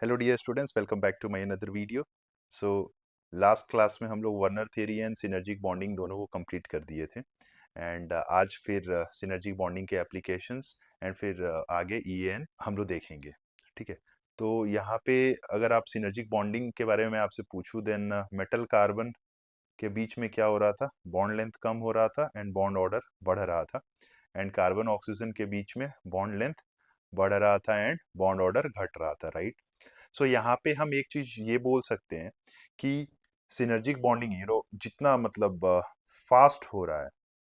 Hello dear students, welcome back to my another video. So last class में हम लोग Werner theory and synergic bonding दोनों को complete कर दिए थे। एंड आज फिर सिनर्जिक बॉन्डिंग के एप्लीकेशंस एंड फिर आगे ईएन हम लोग देखेंगे। ठीक है, तो यहाँ पे अगर आप सिनर्जिक बॉन्डिंग के बारे में आपसे पूछूं, देन मेटल कार्बन के बीच में क्या हो रहा था, बॉन्ड लेंथ कम हो रहा था एंड बॉन्ड ऑर्डर बढ़ रहा था। एंड कार्बन ऑक्सीजन के बीच में बॉन्ड लेंथ बढ़ रहा था एंड बॉन्ड ऑर्डर घट रहा था, राइट। सो यहाँ पे हम एक चीज ये बोल सकते हैं कि सिनर्जिक बॉन्डिंग जितना मतलब फास्ट हो रहा है,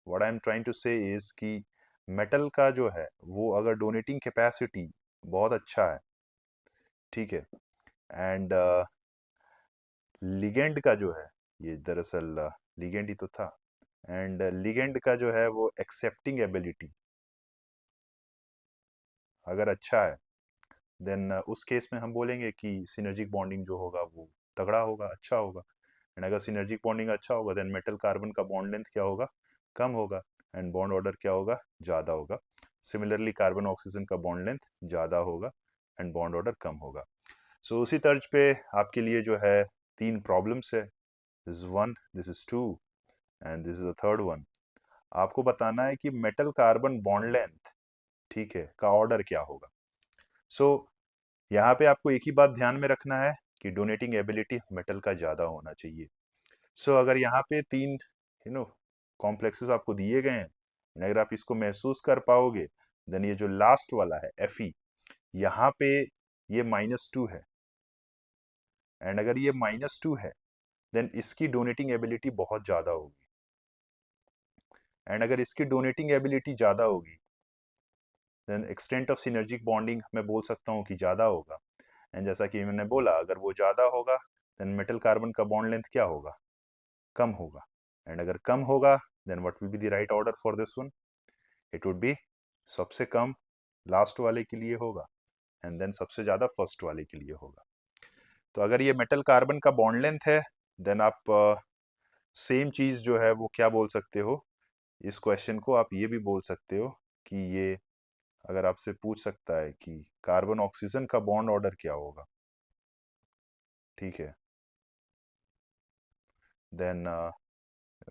what I am trying to say is कि मेटल का जो है वो अगर डोनेटिंग कैपेसिटी बहुत अच्छा है, ठीक है, एंड लिगेंड का जो है, ये दरअसल लिगेंड ही तो था, एंड लिगेंड का जो है वो एक्सेप्टिंग एबिलिटी अगर अच्छा है, देन उस केस में हम बोलेंगे कि सिनर्जिक बॉन्डिंग जो होगा वो तगड़ा होगा, अच्छा होगा। एंड अगर सिनर्जिक बॉन्डिंग अच्छा होगा, देन मेटल कार्बन का बॉन्ड लेंथ क्या होगा, कम होगा, एंड बॉन्ड ऑर्डर क्या होगा, ज़्यादा होगा। सिमिलरली कार्बन ऑक्सीजन का बॉन्ड लेंथ ज़्यादा होगा एंड बॉन्ड ऑर्डर कम होगा। सो उसी तर्ज पे आपके लिए जो है तीन प्रॉब्लम्स है, this is one, this is two and this is the third one. आपको बताना है कि मेटल कार्बन बॉन्ड लेंथ, ठीक है, का ऑर्डर क्या होगा। सो यहाँ पे आपको एक ही बात ध्यान में रखना है कि डोनेटिंग एबिलिटी मेटल का ज्यादा होना चाहिए। सो अगर यहाँ पे तीन कॉम्प्लेक्सेस आपको दिए गए हैं, and अगर आप इसको महसूस कर पाओगे, देन ये जो लास्ट वाला है Fe, यहाँ पे ये -2 है, एंड अगर ये -2 है, देन इसकी डोनेटिंग एबिलिटी बहुत ज्यादा होगी। एंड अगर इसकी डोनेटिंग एबिलिटी ज्यादा होगी, then extent of synergic bonding मैं बोल सकता हूँ कि ज्यादा होगा। एंड जैसा कि मैंने बोला, अगर वो ज्यादा होगा, देन मेटल कार्बन का बॉन्ड लेंथ क्या होगा, कम होगा। एंड अगर कम होगा, then what will be the right order for this one, it would be सबसे कम लास्ट वाले के लिए होगा एंड देन सबसे ज्यादा फर्स्ट वाले के लिए होगा। तो अगर ये मेटल कार्बन का बॉन्ड लेंथ है, देन आप सेम चीज जो है वो क्या बोल सकते हो, इस क्वेश्चन को आप ये भी बोल सकते हो कि ये अगर आपसे पूछ सकता है कि कार्बन ऑक्सीजन का बॉन्ड ऑर्डर क्या होगा, ठीक है, then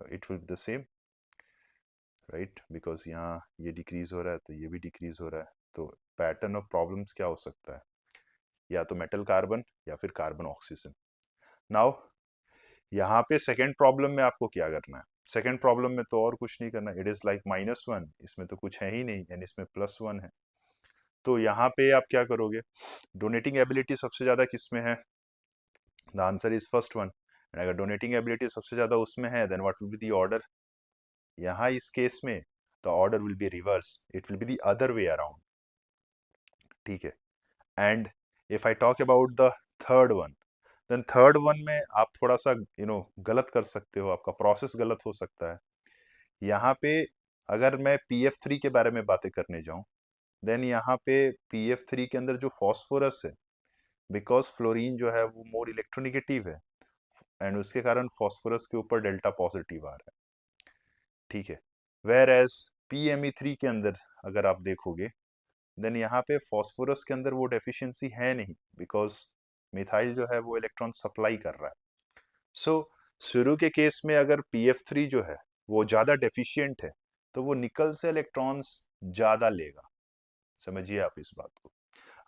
it will be the same, right, because यहाँ ये डिक्रीज हो रहा है तो ये भी डिक्रीज हो रहा है। तो पैटर्न ऑफ प्रॉब्लम्स क्या हो सकता है, या तो मेटल कार्बन या फिर कार्बन ऑक्सीजन। नाउ यहाँ पे सेकेंड प्रॉब्लम में आपको क्या करना है, सेकेंड प्रॉब्लम में तो और कुछ नहीं करना, इट इज लाइक -1, इसमें तो कुछ है ही नहीं एंड इसमें +1 है। तो यहाँ पे आप क्या करोगे, डोनेटिंग एबिलिटी सबसे ज्यादा किस में है, the answer is first one. And अगर डोनेटिंग एबिलिटी सबसे ज्यादा उसमें है, then what will be the order, यहाँ इस केस में the order will be reverse, it will be the other way around, ठीक है। And if I talk about the third one, then third one में आप थोड़ा सा गलत कर सकते हो, आपका प्रोसेस गलत हो सकता है। यहाँ पे अगर मैं PF3 के बारे में बातें करने जाऊं, देन यहाँ पे PF3 के अंदर जो फॉस्फोरस है, बिकॉज फ्लोरीन जो है वो मोर इलेक्ट्रोनिगेटिव है एंड उसके कारण फॉस्फोरस के ऊपर डेल्टा पॉजिटिव आ रहा है, ठीक है। वेर एज PME3 के अंदर अगर आप देखोगे, देन यहाँ पे फॉस्फोरस के अंदर वो डेफिशिएंसी है नहीं, बिकॉज मिथाइल जो है वो इलेक्ट्रॉन सप्लाई कर रहा है। सो शुरू के केस में अगर PF3 जो है वो ज्यादा डेफिशिएंट है, तो वो निकल से इलेक्ट्रॉन्स ज्यादा लेगा, समझिए आप इस बात को।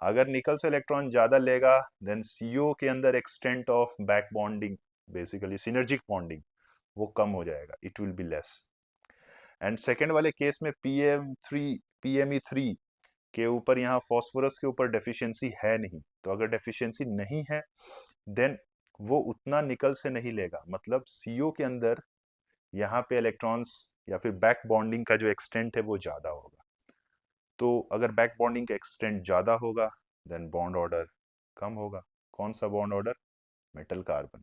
अगर निकल से इलेक्ट्रॉन ज्यादा लेगा, देन CO के अंदर extent of back bonding, basically synergic bonding, वो कम हो जाएगा, it will be less. And second वाले केस में PME3 के ऊपर यहाँ फॉस्फोरस के ऊपर डेफिशिएंसी है नहीं, तो अगर डेफिशिएंसी नहीं है, देन वो उतना निकल से नहीं लेगा, मतलब CO के अंदर यहाँ पे इलेक्ट्रॉन्स या फिर बैक बॉन्डिंग का जो एक्सटेंट है वो ज्यादा होगा। तो अगर बैक बॉन्डिंग का एक्सटेंट ज्यादा होगा, देन बॉन्ड ऑर्डर कम होगा। कौन सा bond order, metal carbon,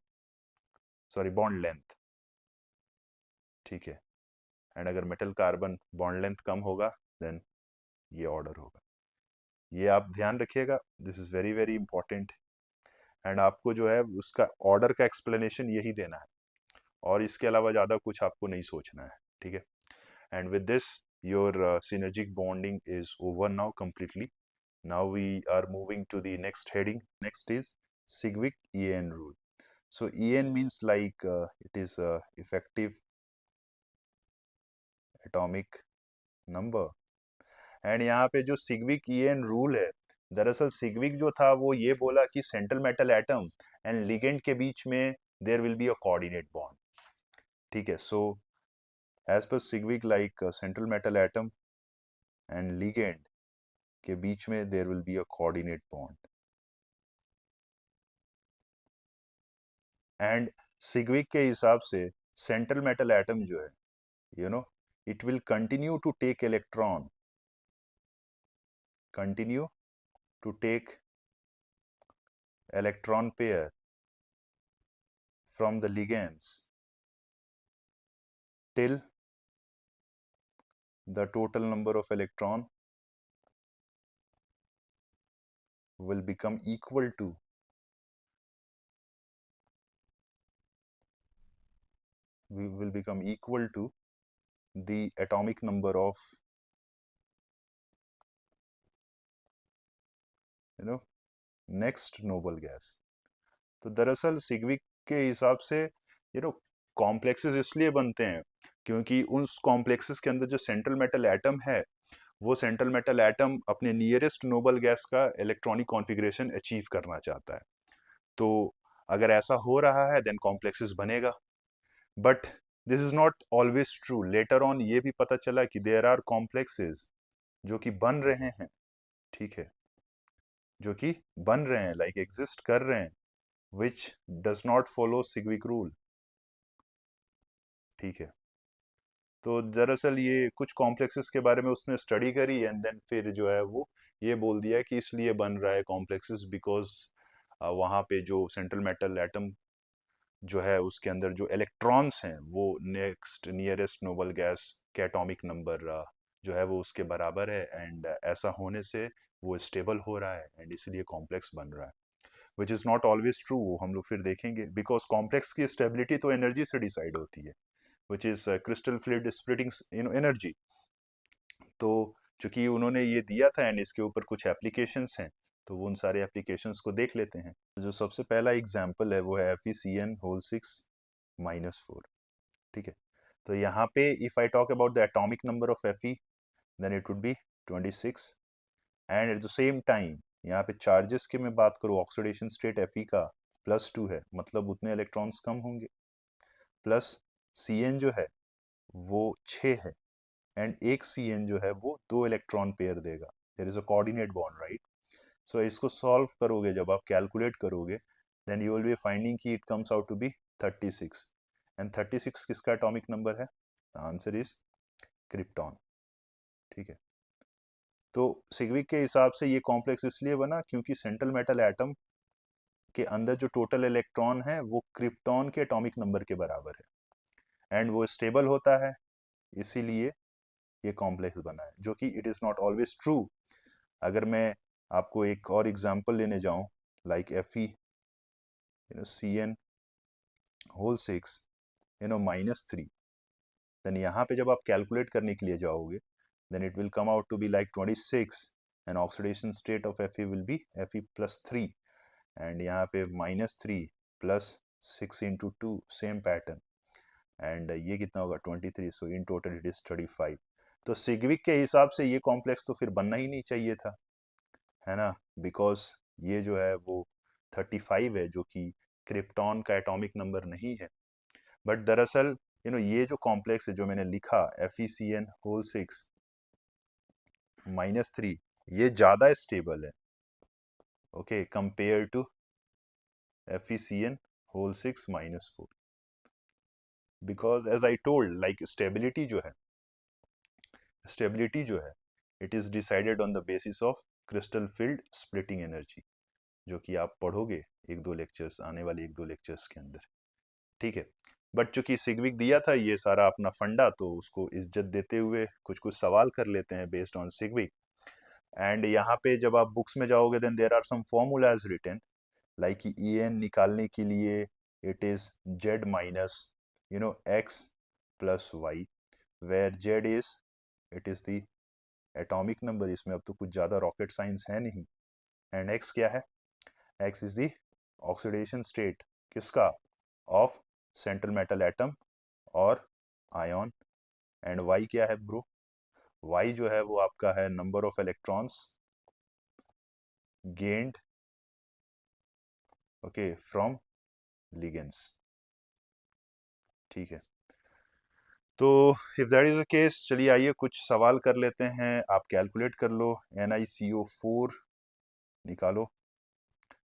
sorry bond length, ठीक है। एंड अगर मेटल कार्बन बॉन्ड लेंथ कम होगा, देन ये ऑर्डर होगा। ये आप ध्यान रखिएगा, this is very very important. And आपको जो है उसका ऑर्डर का एक्सप्लेनेशन यही देना है, और इसके अलावा ज़्यादा कुछ आपको नहीं सोचना है, ठीक है। And with this your synergic bonding is over now completely. Now we are moving to the next heading. Next is Sigwick EN rule. So EN means like it is effective atomic number. And यहाँ पे जो सिग्विक ईएन rule है, दरअसल सिग्विक जो था वो ये बोला कि central metal atom and ligand के बीच में there will be a coordinate bond. ठीक है. So as per Sidgwick like central metal atom and ligand के बीच में there will be a coordinate bond. And Sidgwick के हिसाब से सेंट्रल मेटल एटम जो है, you know, it will continue to take electron pair from the ligands till the total number of electron will become equal to the atomic number of next noble gas. तो दरअसल सिग्विक के हिसाब से complexes इसलिए बनते हैं क्योंकि उस कॉम्प्लेक्सेस के अंदर जो सेंट्रल मेटल एटम है, वो सेंट्रल मेटल एटम अपने नियरेस्ट नोबल गैस का इलेक्ट्रॉनिक कॉन्फ़िगरेशन अचीव करना चाहता है. तो अगर ऐसा हो रहा है देन कॉम्प्लेक्सेस बनेगा. But this is not always true. Later on ये भी पता चला कि देयर आर कॉम्प्लेक्सेस जो कि बन रहे हैं, ठीक है, जो कि बन रहे हैं, लाइक एग्जिस्ट कर रहे हैं, which does not follow Sidgwick rule. ठीक है. तो दरअसल ये कुछ कॉम्प्लेक्सेस के बारे में उसने स्टडी करी एंड देन फिर जो है वो ये बोल दिया कि इसलिए बन रहा है कॉम्प्लेक्सेस बिकॉज वहाँ पे जो सेंट्रल मेटल एटम जो है उसके अंदर जो इलेक्ट्रॉन्स हैं वो नेक्स्ट नियरेस्ट नोबल गैस के एटॉमिक नंबर जो है वो उसके बराबर है. एंड ऐसा होने से वो स्टेबल हो रहा है एंड इसलिए कॉम्प्लेक्स बन रहा है, which is not always true. वो हम लोग फिर देखेंगे बिकॉज कॉम्प्लेक्स की स्टेबिलिटी तो एनर्जी से डिसाइड होती है, which is crystal fluid splitting energy. तो चूंकि उन्होंने ये दिया था एंड इसके ऊपर कुछ एप्लीकेशंस हैं, तो वो उन सारे एप्लीकेशंस को देख लेते हैं. जो सबसे पहला एग्जाम्पल है वो है FeCN6-4. ठीक है. तो यहाँ पे if I talk about the atomic number of Fe, then it would be 26. And at the same time यहाँ पे चार्जेस की मैं बात करूँ, ऑक्सीडेशन स्टेट Fe का +2 है, मतलब उतने इलेक्ट्रॉन्स कम होंगे. प्लस Cn जो है वो 6 है एंड एक Cn जो है वो 2 इलेक्ट्रॉन पेयर देगा. There is a coordinate bond, right. So इसको सॉल्व करोगे, जब आप कैलकुलेट करोगे, then you will be finding कि it comes out to be 36. And 36 किसका एटॉमिक नंबर है? The answer is krypton. ठीक है. तो सिग्विक के हिसाब से ये कॉम्प्लेक्स इसलिए बना क्योंकि सेंट्रल मेटल एटम के अंदर जो टोटल इलेक्ट्रॉन है वो क्रिप्टॉन के एटॉमिक नंबर के बराबर है एंड वो स्टेबल होता है, इसीलिए ये कॉम्प्लेक्स बना है, जो कि it is not always true. अगर मैं आपको एक और एग्जांपल लेने जाऊं, लाइक CN6 -3, देन यहाँ पे जब आप कैलकुलेट करने के लिए जाओगे, then it will come out to be like 26 and oxidation state of Fe will be Fe+3. And यहाँ पे -3 + 6 × 2, सेम पैटर्न. एंड ये कितना होगा? 23. सो इन टोटल इट इज 35. तो सिग्विक के हिसाब से ये कॉम्प्लेक्स तो फिर बनना ही नहीं चाहिए था, है ना, बिकॉज ये जो है वो 35 है, जो कि क्रिप्टॉन का एटॉमिक नंबर नहीं है. बट दरअसल ये जो कॉम्प्लेक्स है जो मैंने लिखा FeCN6 -3, ये ज़्यादा स्टेबल है, okay, compare to FeCN6 -4. Because as I told, like stability जो है it is decided on the basis of crystal field splitting energy, जो कि आप पढ़ोगे आने वाले 1-2 लेक्चर्स के अंदर. ठीक है. बट चूंकि सिग्विक दिया था ये सारा अपना फंडा, तो उसको इज्जत देते हुए कुछ कुछ सवाल कर लेते हैं बेस्ड ऑन सिग्विक. एंड यहाँ पे जब आप बुक्स में जाओगे, then there are some formulas written, like EN निकालने के लिए it is Z - X + Y, where Z is, it is the atomic number, इसमें अब तो कुछ ज़्यादा रॉकेट साइंस है नहीं। एंड एक्स क्या है? X is the oxidation state किसका? ऑफ सेंट्रल मेटल एटम और आयन। एंड वाई क्या है ब्रो? वाई जो है वो आपका है number of electrons gained, okay, from ligands. ठीक है, तो if that is the case, चलिए आइए कुछ सवाल कर लेते हैं। आप कैलकुलेट कर लो, NiCO4 निकालो,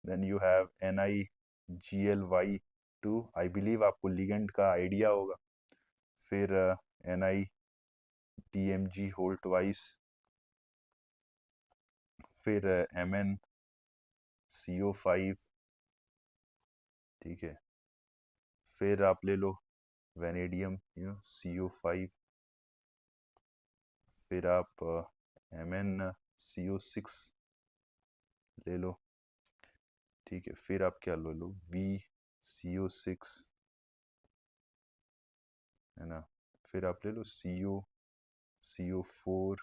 then you have NiGlY2। I believe आपको लिगेंड का आइडिया होगा। फिर NiTMg होल ट्वाइस, फिर MnCO5, ठीक है। फिर आप ले लो वेनेडियम, CO5, फिर आप MnCO6 ले लो, ठीक है। फिर आप क्या ले लो, VCO6, है ना। फिर आप ले लो CO4,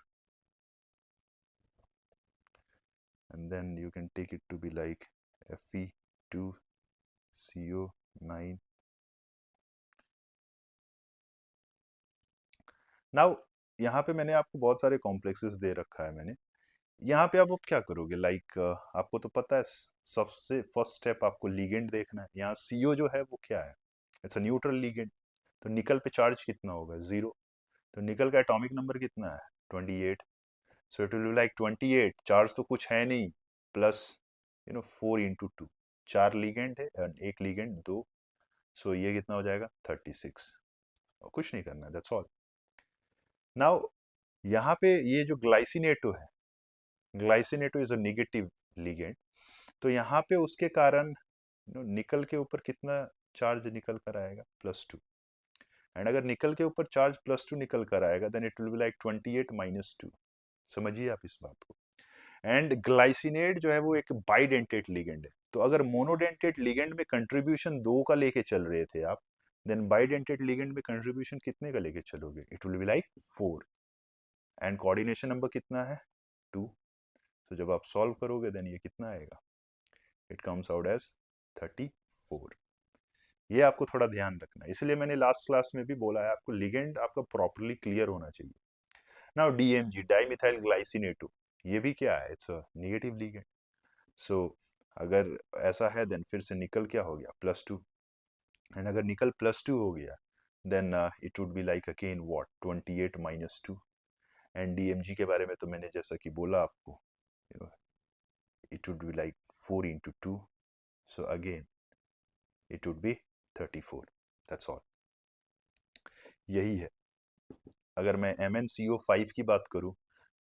and then you can take it to be like Fe2CO9। Now यहाँ पे मैंने आपको बहुत सारे कॉम्प्लेक्सेस दे रखा है मैंने। यहाँ पे आप अब क्या करोगे, लाइक आपको तो पता है सबसे फर्स्ट स्टेप आपको लिगेंड देखना है। यहाँ CO जो है वो क्या है? It's a neutral ligand. तो निकल पे चार्ज कितना होगा? 0। तो निकल का एटॉमिक नंबर कितना है? 28। So it will be like 28, charge तो कुछ है नहीं, प्लस 4 × 2, 4 लिगेंड है, एक लिगेंड 2, सो ये कितना हो जाएगा? 36। और कुछ नहीं करना, दैट्स ऑल। नाउ यहाँ पे ये जो ग्लाइसिनेटो है, glycinato is a negative ligand. तो यहाँ पे उसके कारण निकल के ऊपर कितना चार्ज निकल कर आएगा? +2। एंड अगर निकल के ऊपर चार्ज +2 निकल कर आएगा, then it will be like 28 - 2। समझिए आप इस बात को। एंड ग्लाइसिनेट जो है वो एक बाइडेंटेट लिगेंड है। तो अगर मोनोडेंटेट लिगेंड में कंट्रीब्यूशन 2 का लेके चल रहे थे आप, देन बाइडेंटेट लिगेंड में कंट्रीब्यूशन कितने का लेके चलोगे? It will be like 4। And coordination number कितना है? 2। तो जब आप सॉल्व करोगे देन ये कितना आएगा? It comes out as 34। ये आपको थोड़ा ध्यान रखना है, इसलिए मैंने लास्ट क्लास में भी बोला है आपको लिगेंड आपका प्रॉपर्ली क्लियर होना चाहिए। नाउ DMG, डाइमिथाइल ग्लाइसिनेटो, ये भी क्या है? It's a negative ligand. So अगर ऐसा है देन फिर से निकल क्या हो गया? +2। एंड अगर निकल +2 हो गया then it would be like again what? 28 - 2। And DMG के बारे में तो मैंने जैसा कि बोला आपको, it would be like 4 × 2, so again it would be 34। that's all। यही है। अगर मैं MnCO5 की बात करूं,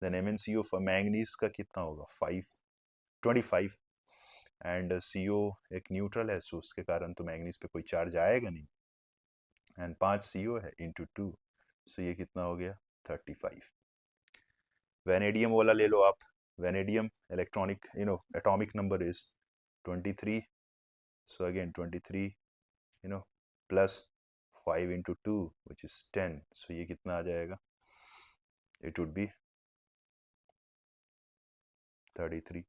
देन MnCO मैंगनीज का कितना होगा? 25। एंड CO एक न्यूट्रल है, सो उसके कारण तो मैंगनीज पे कोई चार्ज आएगा नहीं। एंड 5 CO है × 2, सो ये कितना हो गया? 35। वेनेडियम वाला ले लो आप। Vanadium electronic atomic number is 23, so again 23 plus 5 × 2 which is 10, so ये कितना आ जाएगा? It would be 33।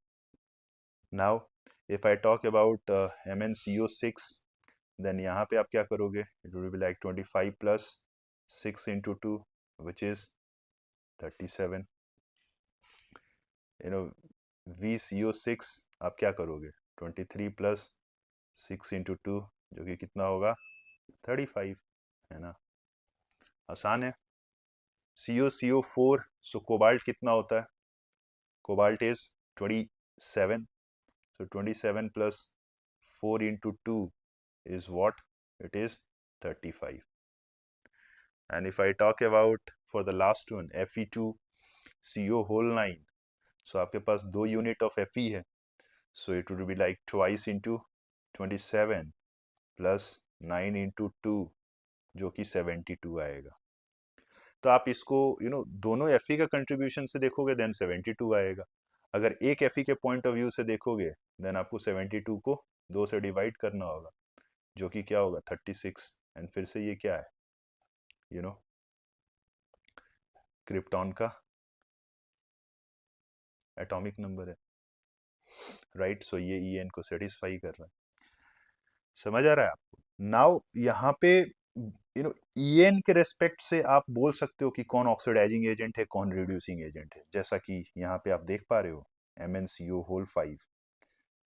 now if I talk about MnCO6, then यहाँ पे आप क्या करोगे? It would be like 25 plus 6 × 2 which is 37। VCO6 आप क्या करोगे? 23 plus 6 × 2 जो कि कितना होगा? 35, है ना। आसान है। CO4, सो कोबाल्ट कितना होता है? Cobalt is 27, so 27 plus 4 × 2 is what? It is 35। and if I talk about for the last one, Fe2CO whole 9, so आपके पास 2 यूनिट ऑफ Fe है, so it would be like twice into 27 plus 9 × 2 जो कि 72 आएगा। तो आप इसको दोनों Fe का कंट्रीब्यूशन से देखोगे देन 72 आएगा। अगर एक Fe के पॉइंट ऑफ व्यू से देखोगे देन आपको 72 को 2 से डिवाइड करना होगा, जो कि क्या होगा? 36। एंड फिर से ये क्या है? क्रिप्टॉन का एटॉमिक नंबर है, राइट। सो ये ई एन को सेटिस्फाई कर रहा है। समझ आ रहा है आपको? नाउ यहाँ पे ई एन के रेस्पेक्ट से आप बोल सकते हो कि कौन ऑक्सीडाइजिंग एजेंट है, कौन रिड्यूसिंग एजेंट है। जैसा कि यहाँ पे आप देख पा रहे हो MnCO5,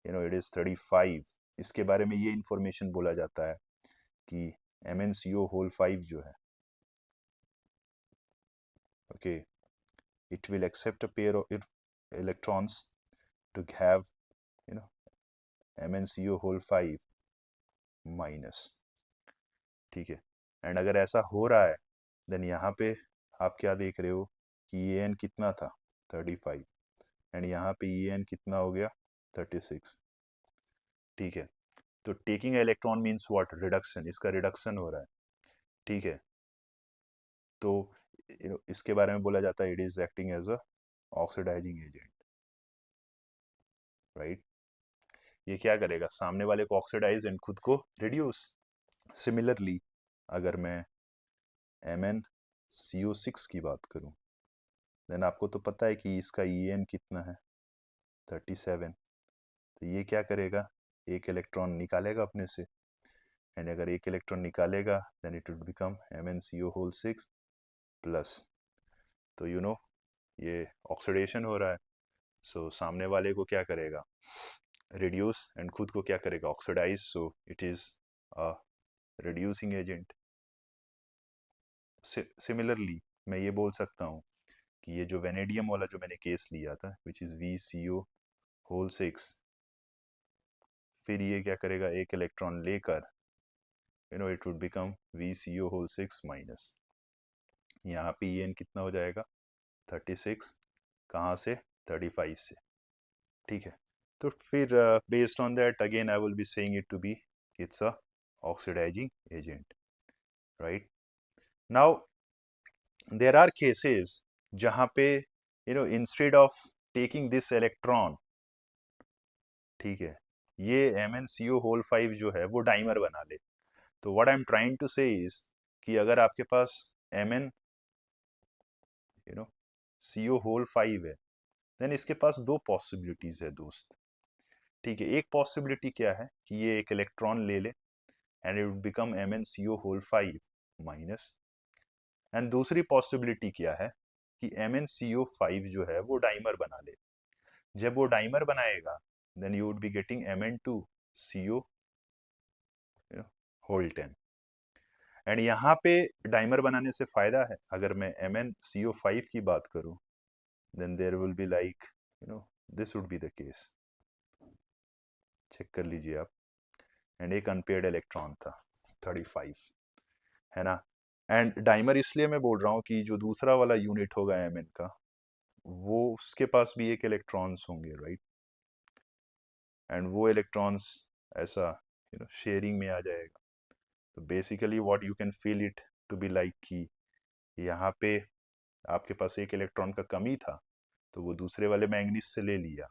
इट इज 35। इसके बारे में ये इंफॉर्मेशन बोला जाता है कि MnCO5 जो है, okay, it will accept a pair of electrons to have MnCO5 minus, ठीक है। एंड अगर ऐसा हो रहा है देन यहाँ पे आप क्या देख रहे हो कि ये एन कितना था 35 एंड यहाँ पे ये एन कितना हो गया 36, ठीक है। तो taking electron means what, reduction, इसका रिडक्शन हो रहा है, ठीक है। तो इसके बारे में बोला जाता है it is acting as a oxidizing agent, right. ये क्या करेगा, सामने वाले को ऑक्सीडाइज एंड खुद को रिड्यूस। सिमिलरली अगर मैं MnCO6 की बात करूं देन आपको तो पता है कि इसका En कितना है 37। तो ये क्या करेगा, एक इलेक्ट्रॉन निकालेगा अपने से, एंड अगर एक इलेक्ट्रॉन निकालेगा then it would become MnCO6 plus. तो ये ऑक्सीडेशन हो रहा है, सो सामने वाले को क्या करेगा, रिड्यूस, एंड खुद को क्या करेगा, oxidize. So it is a reducing agent. Similarly मैं ये बोल सकता हूँ कि ये जो वेनेडियम वाला जो मैंने केस लिया था विच इज VCO6, फिर ये क्या करेगा, एक इलेक्ट्रॉन लेकर it would become VCO6 minus. यहाँ पे En कितना हो जाएगा 36, कहाँ से 35 से, ठीक है। तो फिर based on that again I will be saying it to be it's a oxidizing agent, right. Now there are cases जहाँ पे instead of taking this electron, ठीक है, ये MnCO5 जो है वो डाइमर बना ले। तो what I am trying to say is कि अगर आपके पास Mn CO5 है देन इसके पास दो पॉसिबिलिटीज है दोस्त, ठीक है। एक पॉसिबिलिटी क्या है कि ये एक इलेक्ट्रॉन ले ले and it become MnCO5 minus, and दूसरी पॉसिबिलिटी क्या है कि MnCO5 जो है वो डाइमर बना ले। जब वो डाइमर बनाएगा then you would be getting Mn2CO whole 10। And यहाँ पे डाइमर बनाने से फायदा है, अगर मैं MnCO5 की बात करूं then there will be like this would be the case, check कर लीजिए आप। एंड एक अनपेयर्ड इलेक्ट्रॉन था 35, है ना। एंड डाइमर इसलिए मैं बोल रहा हूँ कि जो दूसरा वाला यूनिट होगा Mn का वो उसके पास भी एक इलेक्ट्रॉन्स होंगे, राइट। एंड वो इलेक्ट्रॉन्स ऐसा शेयरिंग में आ जाएगा। तो basically what you can feel it to be like कि यहाँ पे आपके पास एक इलेक्ट्रॉन का कमी था तो वो दूसरे वाले मैंगनीज से ले लिया,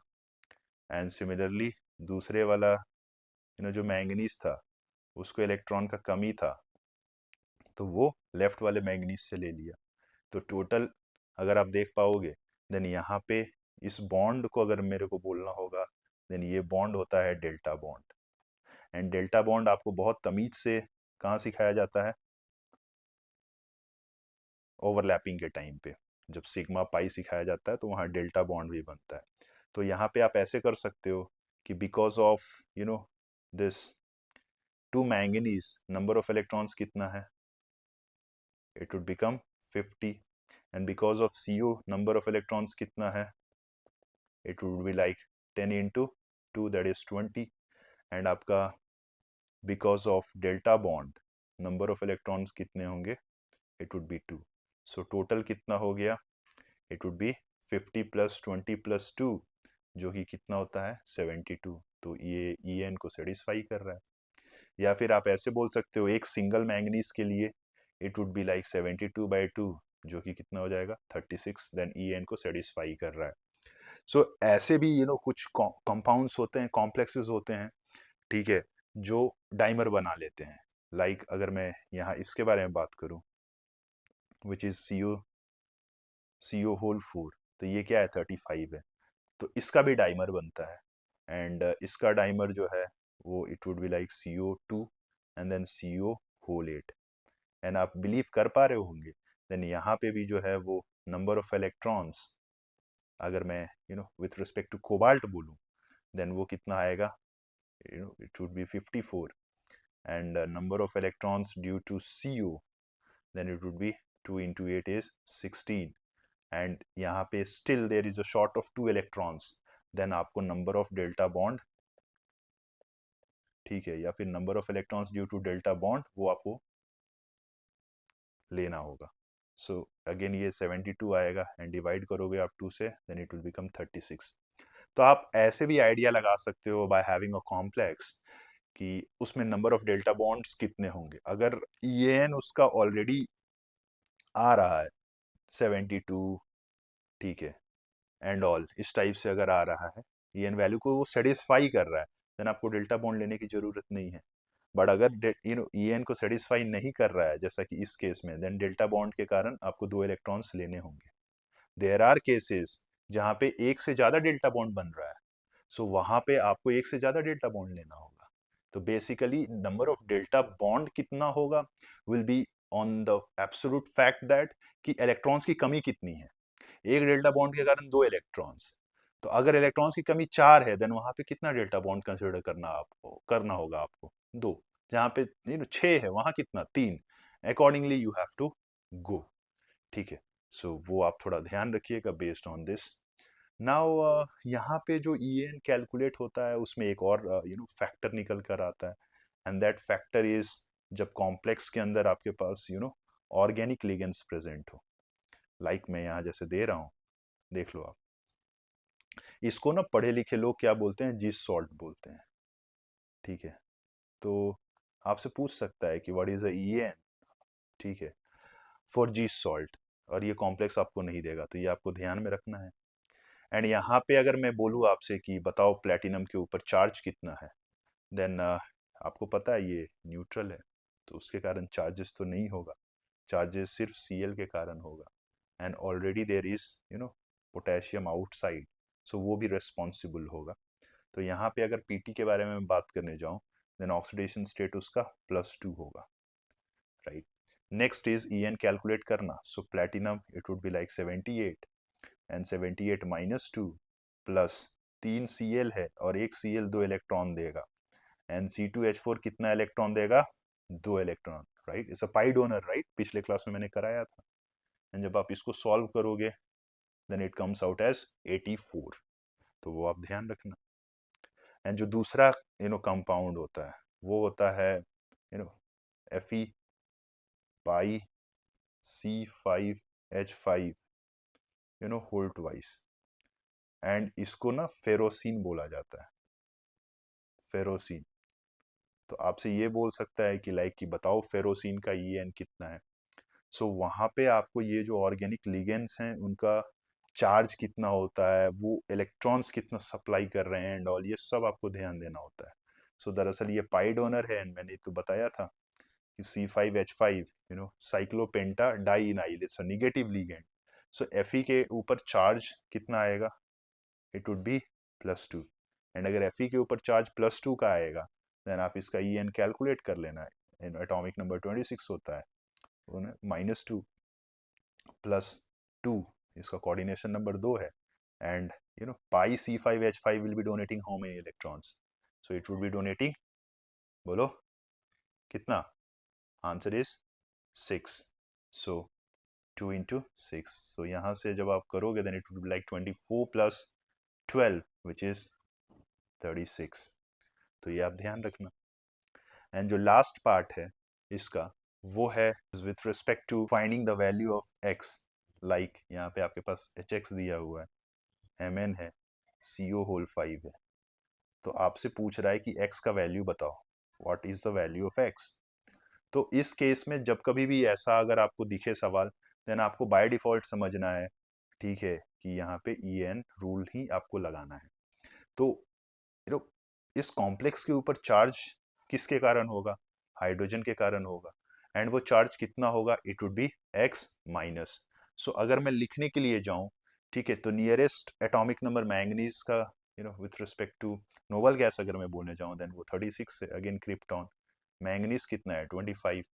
एंड सिमिलरली दूसरे वाला जो मैंगनीज था उसको इलेक्ट्रॉन का कमी था तो वो लेफ्ट वाले मैंगनीज से ले लिया। तो टोटल अगर आप देख पाओगे देन यहाँ पे इस बॉन्ड को अगर मेरे को बोलना होगा देन ये बॉन्ड होता है delta bond. And delta bond आपको बहुत तमीज से कहाँ सिखाया जाता है, ओवरलैपिंग के टाइम पे जब सिग्मा पाई सिखाया जाता है तो वहाँ डेल्टा बॉन्ड भी बनता है। तो यहाँ पे आप ऐसे कर सकते हो कि because of this two manganese number of electrons कितना है, it would become 50, and because of CO number of electrons कितना है, it would be like 10 into 2 that is 20, and आपका because of delta bond number of electrons कितने होंगे, it would be 2। So total कितना हो गया, इट वुड बी 50 + 20 + 2 जो कि कितना होता है 72। तो ये En को सेटिस्फाई कर रहा है। या फिर आप ऐसे बोल सकते हो एक सिंगल मैंगनीज के लिए इट वुड बी लाइक 72/2 जो कि कितना हो जाएगा 36, देन En को सेटिस्फाई कर रहा है। सो ऐसे भी कुछ कंपाउंड्स होते हैं, कॉम्प्लेक्सेस होते हैं, ठीक है, जो डाइमर बना लेते हैं। लाइक अगर मैं यहाँ इसके बारे में बात करूं विच इज CO होल 4, तो ये क्या है 35 है। तो इसका भी डाइमर बनता है, एंड इसका डाइमर जो है वो it would be like CO2 and then CO whole 8। And आप बिलीव कर पा रहे होंगे, देन यहाँ पे भी जो है वो नंबर ऑफ इलेक्ट्रॉन्स, अगर मैं विथ रिस्पेक्ट टू कोबाल्ट बोलूँ, देन वो कितना आएगा, it would be 54, and number of electrons due to CO, then it would be 2 into 8 is 16, and यहाँ पे still there is a short of 2 electrons, then आपको number of delta bond, ठीक है, या फिर number of electrons due to delta bond वो आपको लेना होगा। सो अगेन ये 72 आएगा, एंड डिवाइड करोगे आप 2 से, देन इट विल बिकम 36। तो आप ऐसे भी आइडिया लगा सकते हो बाय हैविंग अ कॉम्प्लेक्स कि उसमें नंबर ऑफ डेल्टा बॉन्ड्स कितने होंगे। अगर EN उसका ऑलरेडी आ रहा है 72, ठीक है, एंड ऑल इस टाइप से अगर आ रहा है, EN वैल्यू को वो सेटिस्फाई कर रहा है, देन आपको डेल्टा बॉन्ड लेने की जरूरत नहीं है। बट अगर EN को सेटिस्फाई नहीं कर रहा है, जैसा कि इस केस में, देन डेल्टा बॉन्ड के कारण आपको 2 इलेक्ट्रॉन्स लेने होंगे। देयर आर केसेस जहां पे एक से ज्यादा डेल्टा बॉन्ड बन रहा है, सो वहां पे आपको एक से ज्यादा डेल्टा बॉन्ड लेना होगा। तो basically number of delta bond कितना होगा will be on the absolute fact that कि इलेक्ट्रॉन्स की कमी कितनी है। एक डेल्टा बॉन्ड के कारण 2 इलेक्ट्रॉन्स, तो अगर इलेक्ट्रॉन्स की कमी 4 है, देन वहां पे कितना डेल्टा बॉन्ड कंसिडर करना होगा आपको 2। जहां पे 6 है, वहां कितना 3। Accordingly you have to go, ठीक है। सो वो आप थोड़ा ध्यान रखिएगा बेस्ड ऑन दिस। नाउ यहाँ पे जो EN कैलकुलेट होता है उसमें एक और फैक्टर निकल कर आता है, एंड दैट फैक्टर इज जब कॉम्प्लेक्स के अंदर आपके पास ऑर्गेनिक लिगेंड्स प्रेजेंट हो, लाइक मैं यहाँ जैसे दे रहा हूँ, देख लो आप। इसको ना पढ़े लिखे लोग क्या बोलते हैं, जिस सॉल्ट बोलते हैं, ठीक है। तो आपसे पूछ सकता है कि व्हाट इज अ EN, ठीक है, फॉर जी सॉल्ट, और ये कॉम्प्लेक्स आपको नहीं देगा, तो ये आपको ध्यान में रखना है। एंड यहाँ पे अगर मैं बोलूँ आपसे कि बताओ प्लेटिनम के ऊपर चार्ज कितना है, देन आपको पता है ये न्यूट्रल है, तो उसके कारण चार्जेस तो नहीं होगा, चार्जेस सिर्फ Cl के कारण होगा, and already there is potassium outside, so वो भी रेस्पॉन्सिबल होगा। तो यहाँ पे अगर Pt के बारे में बात करने जाऊँ, देन ऑक्सीडेशन स्टेट उसका +2 होगा, right. Next is EN calculate करना, so platinum it would be like 78, and 78 minus 2 plus 3 Cl है, और एक Cl 2 इलेक्ट्रॉन देगा, एंड C2H4 कितना इलेक्ट्रॉन देगा, 2 electron, right. It's a pi donor, right, पिछले क्लास में मैंने कराया था। एंड जब आप इसको सॉल्व करोगे, then it comes out as 84, तो वो आप ध्यान रखना। एंड जो दूसरा कंपाउंड होता है वो होता है Fe pi C5H5 whole twice, and इसको ना फेरोसिन बोला जाता है, फेरोसिन। तो आपसे ये बोल सकता है कि लाइक कि बताओ फेरोसिन का EN कितना है। सो वहाँ पे आपको ये जो ऑर्गेनिक लिगेंड्स हैं उनका चार्ज कितना होता है, वो इलेक्ट्रॉन्स कितना सप्लाई कर रहे हैं, एंड ऑल ये सब आपको ध्यान देना होता है। सो दरअसल ये पाई डोनर है, एंड मैंने तो बताया था कि C5H5 cyclopentadienyl, it's a negative ligand. So Fe के ऊपर चार्ज कितना आएगा, इट वुड बी +2, एंड अगर Fe के ऊपर चार्ज +2 का आएगा, देन आप इसका EN कैलकुलेट कर लेना है। एटॉमिक नंबर 26 होता है, -2 +2, इसका कोऑर्डिनेशन नंबर 2 है, and pi C5H5 will be donating how many electrons, so it would be donating, बोलो कितना, answer is 6, so 2 into 6, so यहाँ से जब आप करोगे, then it would be like 24 + 12 which is 36, तो ये आप ध्यान रखना। एंड जो लास्ट पार्ट है इसका, वो है with respect to finding the value of x, like यहाँ पे आपके पास HX दिया हुआ है, Mn है, CO होल 5 है, तो आपसे पूछ रहा है कि x का वैल्यू बताओ, what is the value of x। तो इस केस में जब कभी भी ऐसा अगर आपको दिखे सवाल, देन आपको बाय डिफॉल्ट समझना है, ठीक है, कि यहाँ पे EN रूल ही आपको लगाना है। तो इस कॉम्प्लेक्स के ऊपर चार्ज किसके कारण होगा, हाइड्रोजन के कारण होगा, एंड वो चार्ज कितना होगा, it would be x minus. So अगर मैं लिखने के लिए जाऊं ठीक है, तो नियरेस्ट एटॉमिक नंबर मैंगनीज का with respect to noble gas अगर मैं बोलने जाऊँ देन वो 36 है, अगेन क्रिप्टॉन। मैंगनीज कितना है 25।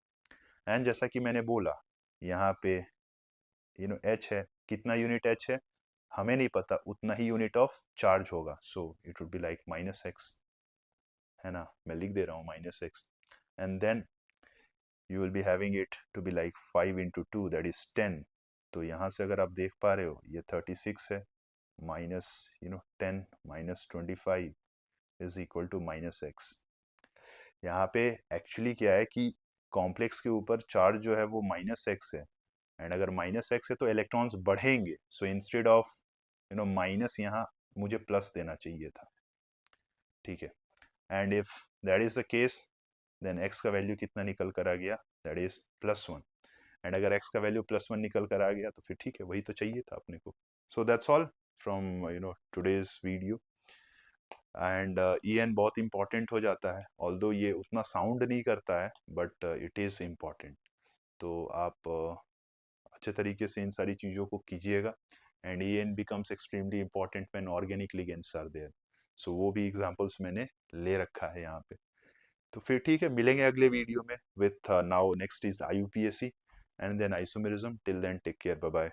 एंड जैसा कि मैंने बोला यहाँ पे एच है, कितना यूनिट एच है हमें नहीं पता, उतना ही यूनिट ऑफ चार्ज होगा, so it would be like -x, है ना, मैं लिख दे रहा हूँ -x। And then you will be having it to be like 5 into 2 that is 10। तो यहाँ से अगर आप देख पा रहे हो ये 36 है, minus 10 -25 is equal to -x। यहाँ पे एक्चुअली क्या है कि कॉम्प्लेक्स के ऊपर चार्ज जो है वो -x है, एंड अगर -x है तो इलेक्ट्रॉन्स बढ़ेंगे, सो इंस्टेड ऑफ माइनस यहाँ मुझे प्लस देना चाहिए था, ठीक है। And if that is the case then x का वैल्यू कितना निकल कर आ गया, दैट इज +1। एंड अगर x का वैल्यू +1 निकल कर आ गया तो फिर ठीक है, वही तो चाहिए था अपने को। So that's all from today's video. And EN बहुत इंपॉर्टेंट हो जाता है, ऑल्दो ये उतना साउंड नहीं करता है बट इट इज़ इम्पॉर्टेंट। तो आप अच्छे तरीके से इन सारी चीज़ों को कीजिएगा। And EN becomes extremely important when organic ligands are there, so वो भी एग्जांपल्स मैंने ले रखा है यहाँ पे। तो फिर ठीक है, मिलेंगे अगले वीडियो में with now next is IUPAC and then isomerism. Till then take care, bye bye.